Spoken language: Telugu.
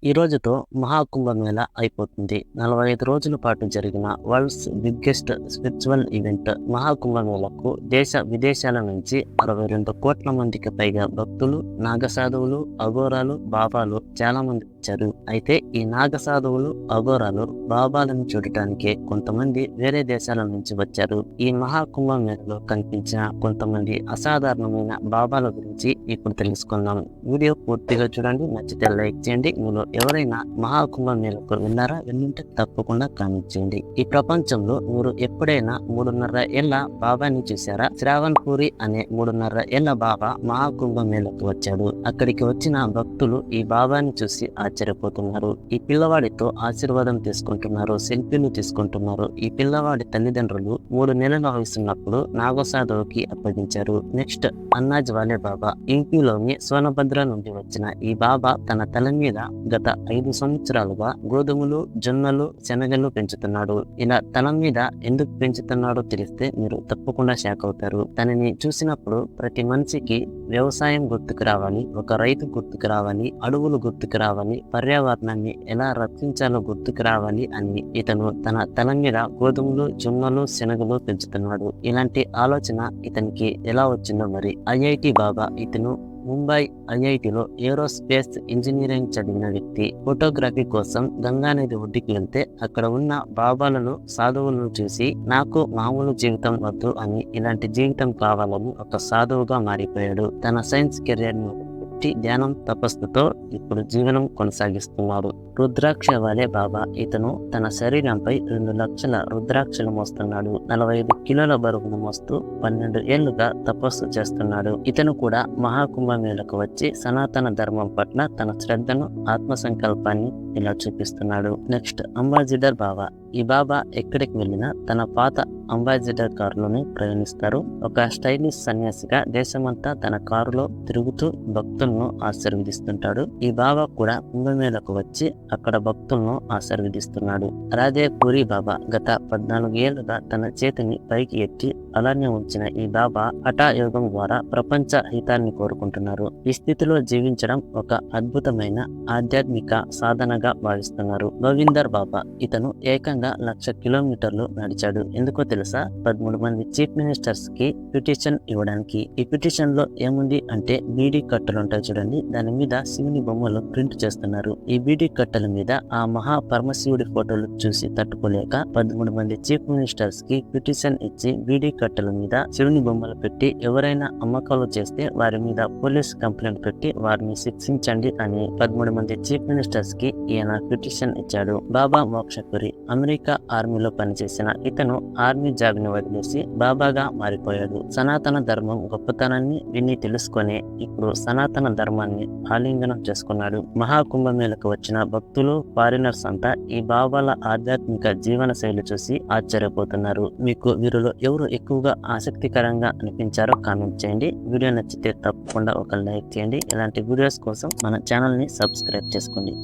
ఈ రోజుతో మహాకుంభమేళా అయిపోతుంది. 45 రోజుల పాటు జరిగిన వరల్డ్స్ బిగ్గెస్ట్ స్పిరిచువల్ ఈవెంట్ మహాకుంభమేళాకు దేశ విదేశాల నుంచి 62 కోట్ల మందికి పైగా భక్తులు, నాగసాధువులు, అఘోరాలు, బాబాలు చాలా మంది వచ్చారు. అయితే ఈ నాగసాధువులు, అఘోరాలు బాబాలను చూడటానికి కొంతమంది వేరే దేశాల నుంచి వచ్చారు. ఈ మహాకుంభమేళాలో కనిపించిన కొంతమంది అసాధారణమైన బాబాల గురించి ఇప్పుడు తెలుసుకుందాం. వీడియో పూర్తిగా చూడండి, నచ్చితే లైక్ చేయండి. మీలో ఎవరైనా మహాకుంభమేళాకు వెళ్ళారా? వెళ్ళుంటే తప్పకుండా కామెంట్ చేయండి. ఈ ప్రపంచంలో మీరు ఎప్పుడైనా 3.5 ఏళ్ల బాబాని చూసారా? శ్రావణ్ పూరి అనే 3.5 ఏళ్ల బాబా మహాకుంభమేళాకు వచ్చాడు. అక్కడికి వచ్చిన భక్తులు ఈ బాబాని చూసి ఆశ్చర్యపోతున్నారు. ఈ పిల్లవాడితో ఆశీర్వాదం తీసుకుంటున్నారు, సెల్ఫీలు తీసుకుంటున్నారు. ఈ పిల్లవాడి తల్లిదండ్రులు 3 నెలల వయసున్నప్పుడు నాగసాధువుకి అప్పగించారు. నెక్స్ట్ అన్నాజ్ వాలే బాబా. యూపీలోని సోనభద్ర నుండి వచ్చిన ఈ బాబా తన తల మీద గత 5 సంవత్సరాలుగా గోధుమలు, జొన్నలు, శనగలు పెంచుతున్నాడు. ఇలా తల మీద ఎందుకు పెంచుతున్నాడో తెలిస్తే మీరు తప్పకుండా షాక్ అవుతారు. తనని చూసినప్పుడు ప్రతి మనిషికి వ్యవసాయం గుర్తుకు రావాలి, ఒక రైతు గుర్తుకు రావాలి, అడవులు గుర్తుకు రావాలి, పర్యావరణాన్ని ఎలా రక్షించాలో గుర్తుకు రావాలి అని ఇతను తన తల మీద గోధుమలు, జొన్నలు, శనగలు పెంచుతున్నాడు. ఇలాంటి ఆలోచన ఇతనికి ఎలా వచ్చిందో మరి. ఐఐటి బాబా. ఇతను ముంబై ఐఐటిలో ఏరోస్పేస్ ఇంజనీరింగ్ చదివిన వ్యక్తి. ఫోటోగ్రఫీ కోసం గంగానది ఒడ్డుకి వెళ్తే అక్కడ ఉన్న బాబాలను, సాధువులను చూసి నాకు మామూలు జీవితం వద్దు అని ఇలాంటి జీవితం కావాలని ఒక సాధువుగా మారిపోయాడు. తన సైన్స్ కెరీర్ ను ధ్యానం, తపస్సుతో ఇప్పుడు జీవనం కొనసాగిస్తున్నాడు. రుద్రాక్ష వాలే బాబా. ఇతను తన శరీరంపై 2 లక్షల రుద్రాక్షలు మోస్తున్నాడు. 45 కిలోల బరువును మోస్తూ 12 ఏళ్లుగా తపస్సు చేస్తున్నాడు. ఇతను కూడా మహాకుంభమేళాకు వచ్చి సనాతన ధర్మం పట్ల తన శ్రద్ధను, ఆత్మ సంకల్పాన్ని ఇలా చూపిస్తున్నాడు. నెక్స్ట్ అంబాసిడర్ బాబా. ఈ బాబా ఎక్కడికి వెళ్ళినా తన పాత అంబాసిడర్ కారులోనే ప్రయాణిస్తారు. ఒక స్టైలిష్ సన్యాసిగా దేశమంతా తన కారులో తిరుగుతూ భక్తులను ఆశీర్వదిస్తుంటాడు. ఈ బాబా కూడా కుంభమేళాకు వచ్చి అక్కడ భక్తులను ఆశీర్వదిస్తున్నాడు. రాధే పూరి బాబా. గత 14 ఏళ్లుగా తన చేతిని పైకి ఎత్తి అలానే ఉంచిన ఈ బాబా హఠయోగం ద్వారా ప్రపంచ హితాన్ని కోరుకుంటున్నారు. ఈ స్థితిలో జీవించడం ఒక అద్భుతమైన ఆధ్యాత్మిక సాధనగా భావిస్తున్నారు. గోవిందర్ బాబా. ఇతను ఏకంగా 1,00,000 కిలోమీటర్లు నడిచాడు. ఎందుకో తెలుసా? 13 మంది చీఫ్ మినిస్టర్స్ కి పిటిషన్ ఇవ్వడానికి. ఈ పిటిషన్ లో ఏముంది అంటే బీడీ కట్టలు ఉంటాయి చూడండి, దాని మీద శివుని బొమ్మలు ప్రింట్ చేస్తున్నారు. ఈ బీడీ కట్టల మీద ఆ మహా పరమశివుడి ఫోటోలు చూసి తట్టుకోలేక 13 మంది చీఫ్ మినిస్టర్స్ కి పిటిషన్ ఇచ్చి బీడీ కట్టల మీద శివుని బొమ్మలు పెట్టి ఎవరైనా అమ్మకాలు చేస్తే వారి మీద పోలీస్ కంప్లైంట్ పెట్టి వారిని శిక్షించండి అని 13 మంది చీఫ్ మినిస్టర్స్ కి ఈయన పిటిషన్ ఇచ్చాడు. బాబా మోక్షపురి. అమెరికా ఆర్మీలో పనిచేసిన ఇతను ఆర్మీ జాబ్ ని వదిలేసి బాబాగా మారిపోయాడు. సనాతన ధర్మం గొప్పతనాన్ని విని తెలుసుకొని ఇప్పుడు సనాతన ధర్మాన్ని ఆలింగనం చేసుకున్నాడు. మహాకుంభమేళాకు వచ్చిన భక్తులు, ఫారినర్స్ అంతా ఈ బాబాల ఆధ్యాత్మిక జీవన శైలి చూసి ఆశ్చర్యపోతున్నారు. మీకు వీరిలో ఎవరు ఎక్కువగా ఆసక్తికరంగా అనిపించారో కామెంట్ చేయండి. వీడియో నచ్చితే తప్పకుండా ఒక లైక్ చేయండి. ఇలాంటి వీడియోస్ కోసం మన ఛానల్ ని సబ్స్క్రైబ్ చేసుకోండి.